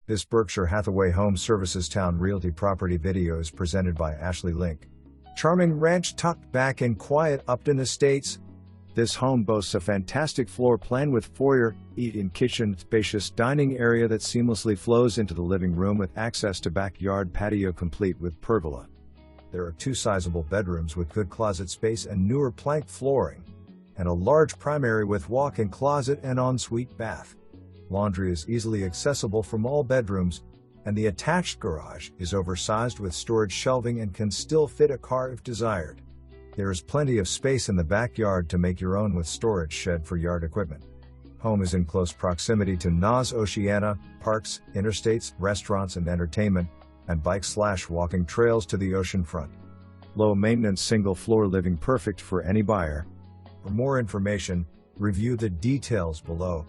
This Berkshire Hathaway Home Services Towne Realty property video is presented by ashley.link. Charming ranch tucked back in quiet Upton Estates. This home boasts a fantastic floor plan with foyer, eat-in kitchen, spacious dining area that seamlessly flows into the living room with access to backyard patio complete with pergola. There are 2 sizable bedrooms with good closet space and newer plank flooring, and a large primary with walk-in closet and ensuite bath. Laundry is easily accessible from all bedrooms, and the attached garage is oversized with storage shelving and can still fit a car if desired. There is plenty of space in the backyard to make your own with storage shed for yard equipment. Home is in close proximity to NAS Oceana, parks, interstates, restaurants and entertainment, and bike/walking trails to the ocean front. Low-maintenance single-floor living perfect for any buyer. For more information, review the details below.